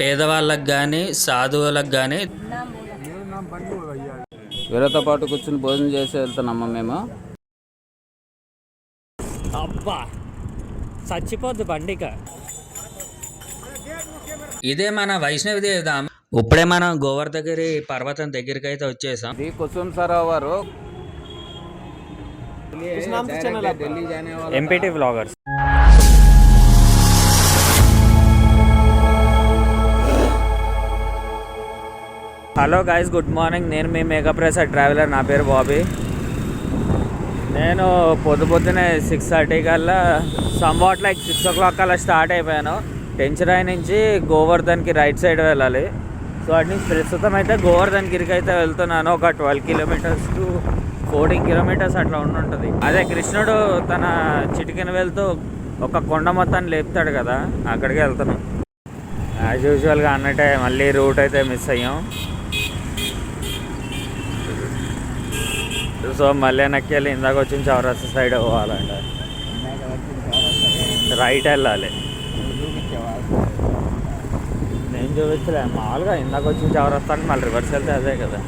పేదవాళ్ళకి కానీ సాధువులకు కానీ వీళ్ళతో పాటు కూర్చుని భోజనం చేసి వెళ్తున్నామా మేము. అబ్బా చచ్చిపోద్ది బండిక. ఇదే మన వైష్ణవిదేవి ధామ్. ఇప్పుడే మనం గోవర్ధగిరి పర్వతం దగ్గరికి అయితే వచ్చేసాం. ఇది Kusum Sarovar. MPT vloggers. Hello guys, good morning. నేను మీ మేఘప్రసాద్ ట్రావెలర్. నా పేరు బాబీ. నేను పొద్దున్నే 6:30 కల్లా సంవాట్ లైక్ 6 o'clock కల్లా స్టార్ట్ అయిపోయాను. టెంచరాయి నుంచి గోవర్ధన్కి రైట్ సైడ్ వెళ్ళాలి. సో అటు నుంచి ప్రస్తుతం అయితే గోవర్ధన్గిరికి అయితే వెళ్తున్నాను. ఒక 12 kilometers to 14 kilometers అట్లా ఉంటుంది. అదే కృష్ణుడు తన చిటికెన వెళ్తూ ఒక కొండ మొత్తాన్ని లేపుతాడు కదా, అక్కడికి వెళ్తున్నాం. యాజ్ యూజువల్గా అన్నట్టే మళ్ళీ రూట్ అయితే మిస్ అయ్యాం. సో మళ్ళీ వెనక్కి వెళ్ళి ఇందాక వచ్చిన చౌరస్తా సైడ్ పోవాలంట. రైట్ వెళ్ళాలి. నేను చూపించలే, మామూలుగా ఇందాక వచ్చిన చౌరస్తానికి మళ్ళీ రివర్స్ వెళ్తే అదే కదా.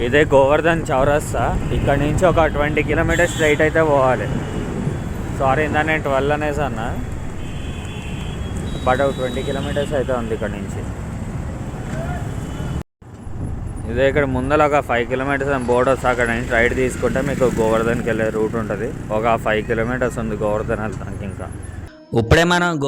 ఇదే గోవర్ధన్ చౌరస్తా. ఇక్కడ నుంచి ఒక 20 kilometers స్ట్రైట్ అయితే పోవాలి. సారీ, ఇందా నేను 12 అనేసి అన్నా, బట్ 20 kilometers అయితే ఉంది ఇక్కడ నుంచి. ఇదే ఇక్కడ ముందర ఒక 5 kilometers అని బోర్డు వస్తుంది. అక్కడ నుంచి రైట్ తీసుకుంటే మీకు గోవర్ధన్కి వెళ్ళే రూట్ ఉంటుంది. ఒక 5 kilometers ఉంది గోవర్ధన్ వెళ్తానికి. ఇంకా ఇప్పుడే మనం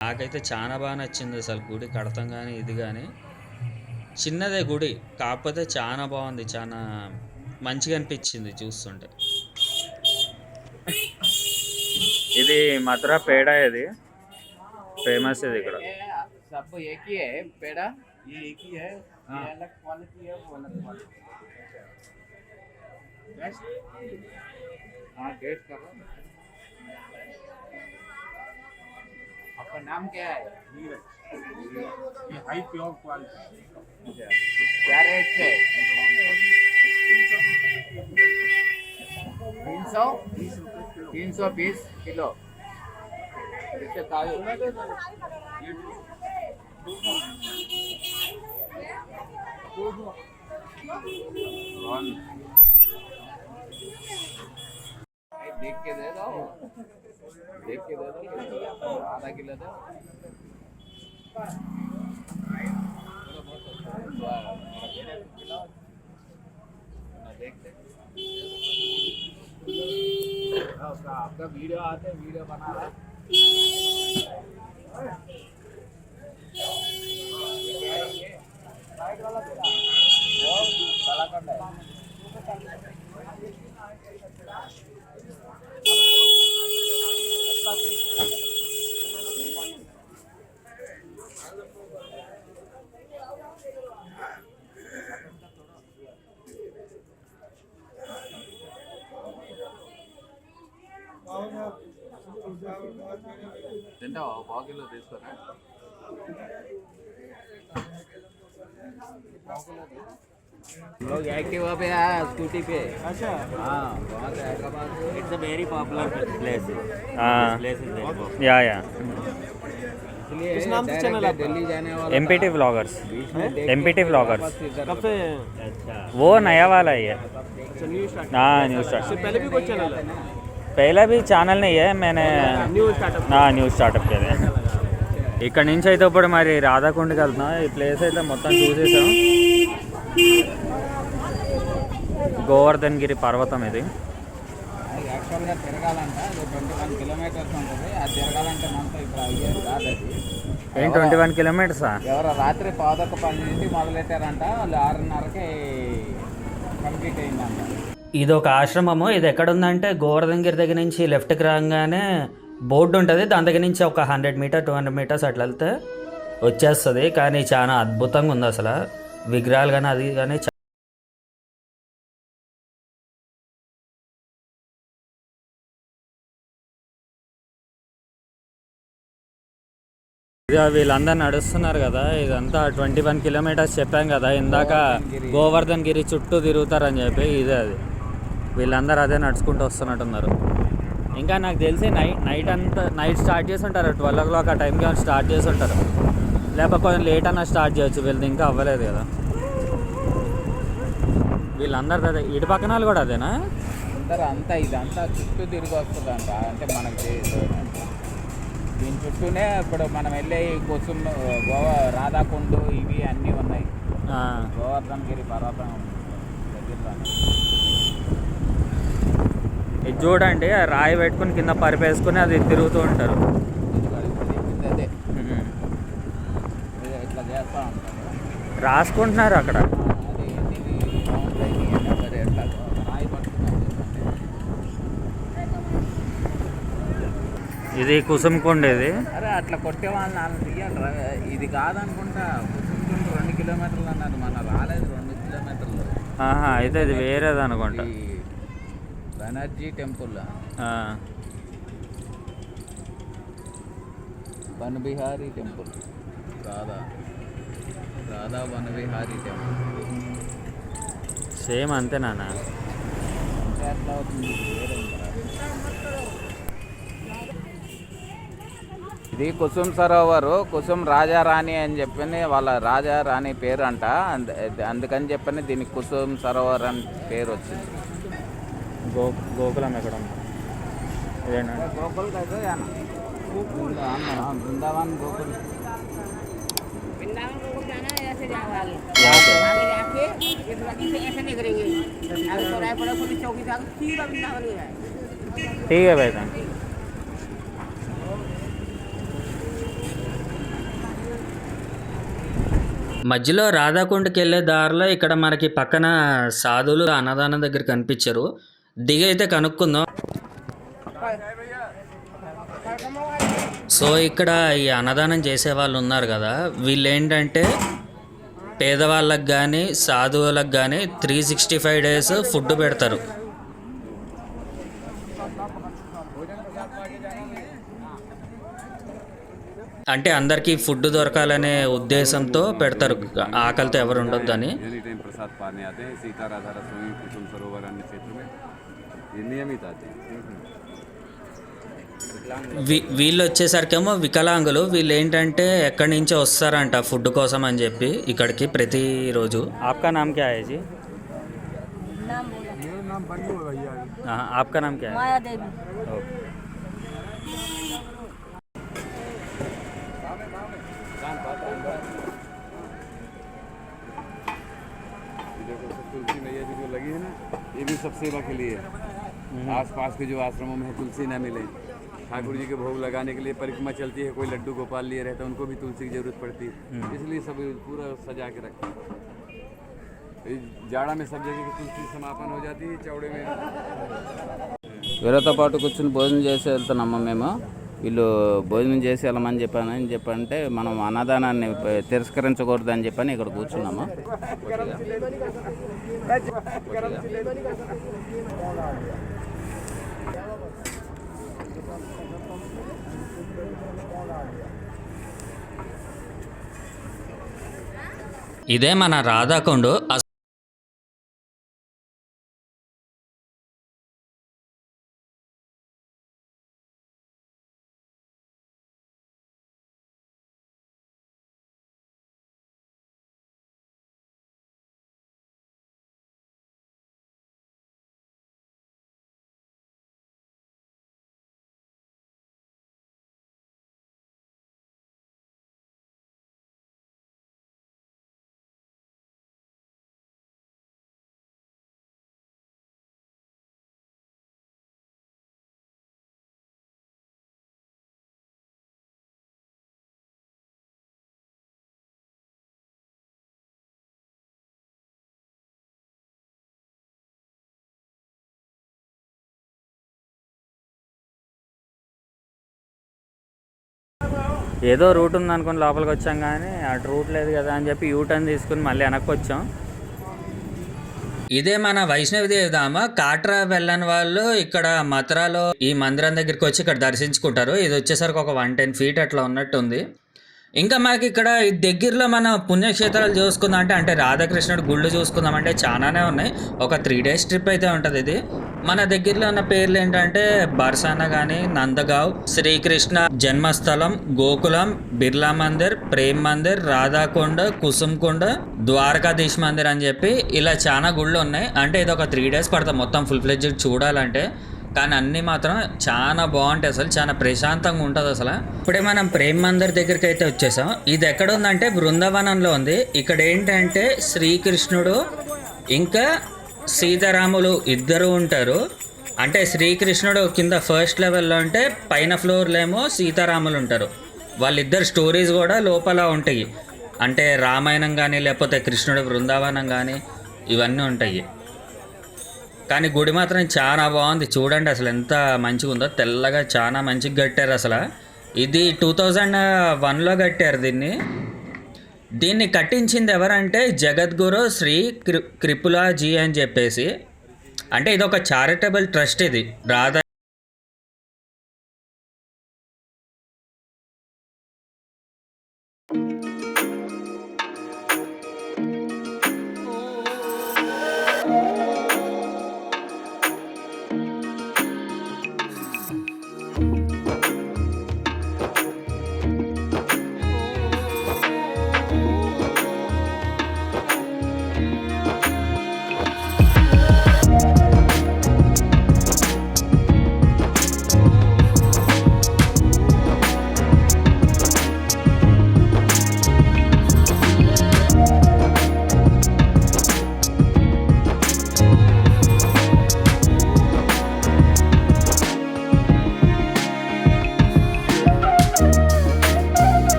నాకైతే చాలా బాగా నచ్చింది అసలు గుడి కడతాం కానీ ఇది కానీ. చిన్నదే గుడి, కాకపోతే చాలా బాగుంది, చాలా మంచిగా అనిపించింది చూస్తుంటే. ఇది మధుర పేడ, ఇది ఫేమస్ ఇది ఇక్కడ. सब एक ही है पेड़ा, ये एक ही है, ये अलग क्वालिटी है, वो अलग क्वालिटी है। हाँ टेस्ट करो। आपका नाम क्या है? नीरज। ये हाई प्योर क्वालिटी। क्या रेट है? 300 पीस किलो। इससे ताज़ा देख के दे दो, देख के दे दो, आधा किलो दो। देखते आपका वीडियो आते, वीडियो बना रहा है। తింటావా? పావు కిలో తీసుకురా. लोग एक्टिवा पे आया, स्कूटी पे। अच्छा हाँ, बहुत Hyderabad it's a very popular place. Place is very popular. या इसलिए किस नाम से चैनल है? दिल्ली जाने वाला एमपीटी व्लॉगर्स। एमपीटी व्लॉगर्स कब से? अच्छा, वो नया वाला ही है। New start. हाँ न्यू स्टार्ट। पहले भी कोई चैनल है? पहला भी ఛానల్ नहीं है, मैंने न्यू स्टार्टअप। న్యూ స్టార్ట్అప్ కదా. ఇక్కడ నుంచి అయితే ఇప్పుడు మరి రాధాకుండకి వెళ్తున్నాం. ఈ ప్లేస్ అయితే మొత్తం చూసేసాం. గోవర్ధన్ గిరి పర్వతం ఇది. యాక్చువల్గా తిరగాలంటే అది 21 కిలోమీటర్స్ ఉంటుంది. అది తిరగాలంటే మనతో ఇప్పుడు అయ్యేది కాదు. అది ఏం 21 కిలోమీటర్సా? ఎవరో రాత్రి 11:10 మొదలెట్టారంట, వాళ్ళు 6:30కి కంప్లీట్ అయిందంట. ఇది ఒక ఆశ్రమము. ఇది ఎక్కడుందంటే గోవర్ధన్ గిరి దగ్గర నుంచి లెఫ్ట్కి రాగానే బోర్డు ఉంటుంది. దాని దగ్గర నుంచి ఒక 100 మీటర్ 200 మీటర్స్ అట్లా వెళ్తే వచ్చేస్తుంది. కానీ చాలా అద్భుతంగా ఉంది అసలు, విగ్రహాలు కానీ అది కానీ. వీళ్ళందరూ నడుస్తున్నారు కదా, ఇదంతా 21 కిలోమీటర్స్ చెప్పాం కదా ఇందాక. గోవర్ధన్ గిరి చుట్టూ తిరుగుతారని చెప్పి ఇదే అది. వీళ్ళందరూ అదే నడుచుకుంటూ వస్తున్నట్టున్నారు. ఇంకా నాకు తెలిసి నైట్ స్టార్ట్ చేసి ఉంటారు. 12 o'clock ఆ టైంకి స్టార్ట్ చేసి ఉంటారు. లేకపోతే కొంచెం లేట్ అన్నా స్టార్ట్ చేయొచ్చు. వీళ్ళది ఇంకా అవ్వలేదు కదా. వీళ్ళందరూ అదే. ఇటు పక్కన వాళ్ళు కూడా అదేనా? అందరూ అంతా ఇదంతా చుట్టూ తిరిగి వస్తుందంట. అంటే మనకి దీని చుట్టూనే ఇప్పుడు మనం వెళ్ళే కోసం గోవా రాధాకుండు ఇవి అన్నీ ఉన్నాయి. గోవర్ధన్ గిరి పర్వతం దగ్గరలో. ఇది చూడండి, రాయి పెట్టుకుని కింద పరిపేసుకుని అది తిరుగుతూ ఉంటారు. అదే ఇట్లా చేస్తూ ఉంటారు, రాసుకుంటున్నారు అక్కడ. అది ఎట్లా రాయి పట్టుకున్నారు. ఇది కుసుమకుండ. ఇది అరే అట్లా కొట్టే వాళ్ళని తీయాలి. ఇది కాదనుకుంటా. కుసుమకుండ 2 కిలోమీటర్లు అన్నారు, మన రాలేదు 2 కిలోమీటర్లు. అయితే ఇది వేరేది అనుకుంటా. Banerjee temple, Vanavihari temple, Radha Vanavihari temple. Same అంతే నాన్న. ఎట్లా అవుతుంది? ఇది కుసుమ్ సరోవరు. కుసుమ్ రాజారాణి అని చెప్పి వాళ్ళ రాజారాణి పేరు అంట. అందుకని చెప్పని దీనికి కుసుమ్ సరోవర్ అని పేరు వచ్చింది. గోకులం ఎక్కడ ఉంది? ఇదేనా? గోకుల్ బృందావన్ గోకుల్. ठीक है भाई. మధ్యలో రాధాకుండకి వెళ్ళే దారిలో ఇక్కడ మనకి పక్కన సాధువులు అన్నదానం దగ్గర కనిపించారు. దిగైతే కనుక్కుందాం. సో ఇక్కడ ఈ అన్నదానం చేసే వాళ్ళు ఉన్నారు కదా, వీళ్ళు ఏంటంటే పేదవాళ్ళకి కానీ సాధువులకు కానీ 365 days ఫుడ్ పెడతారు. అంటే అందరికీ ఫుడ్ దొరకాలనే ఉద్దేశంతో పెడతారు, ఆకలితో ఎవరు ఉండొద్దని. एनी टाइम प्रसाद पाने आते हैं। सीता राधा रसोई कुसुम सरोवर अन्य क्षेत्र में ये नियमित आते हैं। వీళ్ళు వచ్చేసరికేమో వికలాంగులు. వీళ్ళు ఏంటంటే ఎక్కడి నుంచో వస్తారంట ఫుడ్ కోసం అని చెప్పి ఇక్కడికి ప్రతిరోజు. ఆప్కా నామ్ క్యా హై జీ? नाम बोलो। मेरा नाम बन्नू है भैया। ఆప్కా నామ్ క్యా హై? माया देवी। ये देखो सब तुलसी मैया जी जो लगी है ना, ये भी सब सेवा के लिए है। आसपास के जो आश्रमों में तुलसी न मिले, ठाकुर जी के भोग लगाने के लिए परिक्रमा चलती है, कोई लड्डू गोपाल लिए रहता है, उनको भी तुलसी की जरूरत पड़ती है, इसलिए सब पूरा सजा के रखते हैं। जाड़ा में सब जगह की तुलसी समापन हो जाती है, चौड़े में వీళ్ళతో పాటు కూర్చుని భోజనం చేసి వెళ్తున్నాము మేము. వీళ్ళు భోజనం చేసి వెళ్ళమని చెప్పంటే మనం అన్నదానాన్ని తిరస్కరించకూడదని చెప్పని ఇక్కడ కూర్చున్నాము. ఇదే మన రాధాకొండ. ఏదో రూట్ ఉంది అనుకుని లోపలికి వచ్చాం, కానీ అటు రూట్ లేదు కదా అని చెప్పి యూటర్న్ తీసుకుని మళ్ళీ వెనక్కి వచ్చాం. ఇదే మన వైష్ణవిదేవి ధామ. కాట్రా వెళ్ళని వాళ్ళు ఇక్కడ మథురాలో ఈ మందిరం దగ్గరికి వచ్చి ఇక్కడ దర్శించుకుంటారు. ఇది వచ్చేసరికి ఒక 110 feet అట్లా ఉన్నట్టుంది. ఇంకా మనకి ఇక్కడ ఈ దగ్గరలో మన పుణ్యక్షేత్రాలు చూసుకుందాం అంటే రాధాకృష్ణుడు గుళ్ళు చూసుకుందామంటే చాలానే ఉన్నాయి. ఒక 3 days ట్రిప్ అయితే ఉంటుంది ఇది. మన దగ్గరలో ఉన్న పేర్లు ఏంటంటే బర్సానా కానీ, నందగావ్, శ్రీకృష్ణ జన్మస్థలం, గోకులం, బిర్లా మందిర్, ప్రేమ్ మందిర్, రాధాకొండ, కుసుమ్కొండ, ద్వారకాధీష్ మందిర్ అని చెప్పి ఇలా చాలా గుళ్ళు ఉన్నాయి. అంటే ఇది ఒక 3 days పడుతుంది మొత్తం ఫుల్ ఫ్లెడ్జ్డ్ చూడాలంటే. కానీ అన్నీ మాత్రం చాలా బాగుంటాయి, అసలు చాలా ప్రశాంతంగా ఉంటుంది అసలు. ఇప్పుడే మనం ప్రేమ్ మందిర్ దగ్గరికి అయితే వచ్చేసాం. ఇది ఎక్కడ ఉందంటే బృందావనంలో ఉంది. ఇక్కడ ఏంటంటే శ్రీకృష్ణుడు ఇంకా సీతారాములు ఇద్దరు ఉంటారు. అంటే శ్రీకృష్ణుడు కింద ఫస్ట్ లెవెల్లో ఉంటే పైన ఫ్లోర్లో ఏమో సీతారాములు ఉంటారు. వాళ్ళిద్దరు స్టోరీస్ కూడా లోపల ఉంటాయి. అంటే రామాయణం కానీ లేకపోతే కృష్ణుడు బృందావనం కానీ ఇవన్నీ ఉంటాయి. కానీ గుడి మాత్రం చాలా బాగుంది చూడండి, అసలు ఎంత మంచిగా ఉందో. తెల్లగా చాలా మంచిగా కట్టారు అసలు. ఇది 2001లో కట్టారు దీన్ని కట్టించింది ఎవరంటే జగద్గురు శ్రీ కృపులాజీ అని చెప్పేసి. అంటే ఇది ఒక చారిటబుల్ ట్రస్ట్. ఇది రాధా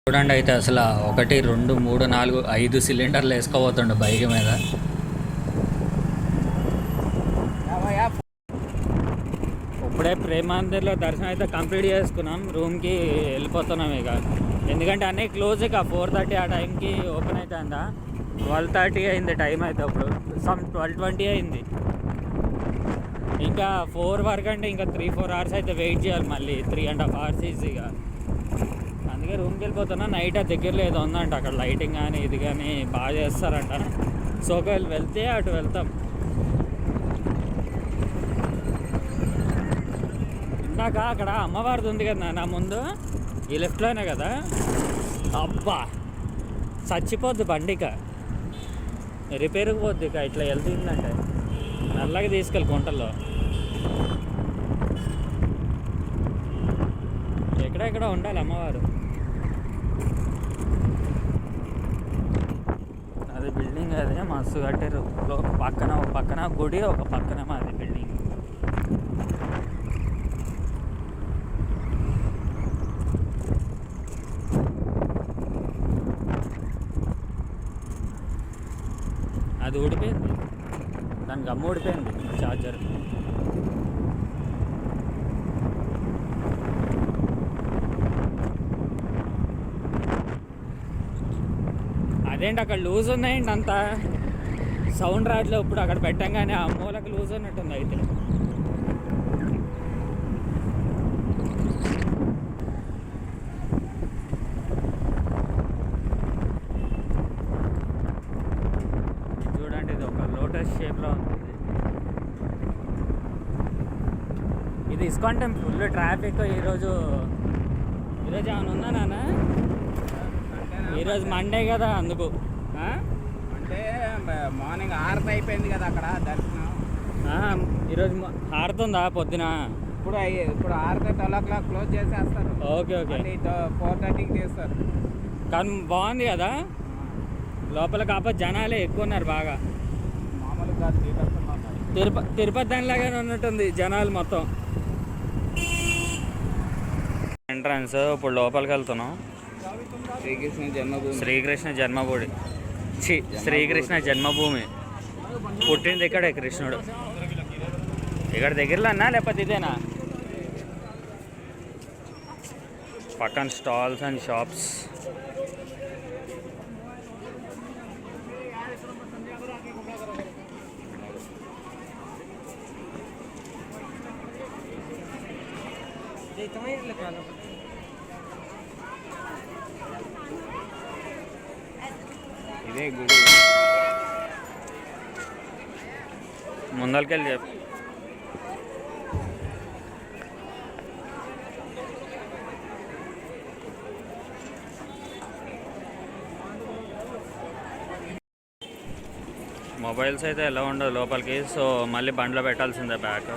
చూడండి అయితే అసలు 1 2 3 4 5 సిలిండర్లు వేసుకోబోతుండే బైక్ మీద. ఇప్పుడే ప్రేమాందర్లో దర్శనం అయితే కంప్లీట్ చేసుకున్నాం, రూమ్కి వెళ్ళిపోతున్నాం ఇక. ఎందుకంటే అన్నీ క్లోజ్ ఇక 4:30 ఆ టైంకి ఓపెన్ అవుతుందా. 12:30 అయింది టైం అయితే, అప్పుడు 12:20 అయింది. ఇంకా 4 వరకు అంటే ఇంకా 3-4 అవర్స్ అయితే వెయిట్ చేయాలి, మళ్ళీ 3.5 hours ఈజీగా. అందుకే రూమ్కి వెళ్ళిపోతున్నా. నైట్ ఆ దగ్గరలో ఏదో ఉందంట, అక్కడ లైటింగ్ కానీ ఇది కానీ బాగా చేస్తారంట. సో ఒకవేళ వెళ్తే అటు వెళ్తాం. ఇందాక అక్కడ అమ్మవారిది ఉంది కదా నా ముందు, ఈ లెఫ్ట్లోనే కదా, అబ్బా చచ్చిపోద్ది బండిక, రిపేర్కి పోద్ది ఇక ఇట్లా వెళ్తుందంటే. నల్లగా తీసుకెళ్ళి గుంటల్లో ఎక్కడెక్కడ ఉండాలి అమ్మవారు. అది బిల్డింగ్ అదే మస్తు కట్టారు. పక్కన గుడి, ఒక పక్కన మాది బిల్డింగ్. అది ఊడిపోయింది, దానికి అమ్మ ఊడిపోయింది ఛార్జర్. అదేంటి అక్కడ లూజ్ ఉన్నాయండి, అంత సౌండ్ రావట్లేదు. ఇప్పుడు అక్కడ పెట్టంగానే ఆ మూలకు లూజ్ ఉన్నట్టుంది అయితే. చూడండి ఇది ఒక లోటస్ షేప్లో ఉంది. ఇది ఇస్కాన్ టెంపుల్ ఫుల్ ట్రాఫిక్ ఈరోజు ఏమైనా ఉందా నాన్న? ఈరోజు మండే కదా అందుకు. అంటే మార్నింగ్ 6 అయిపోయింది కదా అక్కడ దర్శనం. ఈరోజు ఆరుతుందా పొద్దున? ఇప్పుడు 6 12 o'clock క్లోజ్ చేసేస్తారు. ఓకే 4:30కి చేస్తారు. కానీ బాగుంది కదా లోపల, కాకపోతే జనాలే ఎక్కువ ఉన్నారు బాగా. మామూలుగా తిరుపతి దానిలాగానే ఉన్నట్టుంది జనాలు మొత్తం. ఎంట్రన్స్. ఇప్పుడు లోపలికి వెళ్తున్నాం. శ్రీకృష్ణ జన్మభూమి. శ్రీకృష్ణ జన్మభూమి. పుట్టింది ఇక్కడే కృష్ణుడు. ఇక్కడ దగ్గరలో అన్నా లేకపోతే ఇదేనా? పక్కన స్టాల్స్ అండ్ షాప్స్. ఇదే గుడి. ముందరికెళ్ళి చెప్పు. మొబైల్స్ అయితే ఎలా ఉండదు లోపలికి, సో మళ్ళీ బండ్లో పెట్టాల్సిందే bag.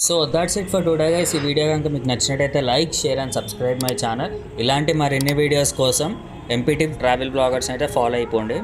So that's it for today guys. ఈ వీడియో కనుక మీకు నచ్చినట్టయితే like, share and subscribe my channel. ఇలాంటి మరిన్ని వీడియోస్ కోసం ఎంపీటీ ట్రావెల్ బ్లాగర్స్ అయితే ఫాలో అయిపోండి.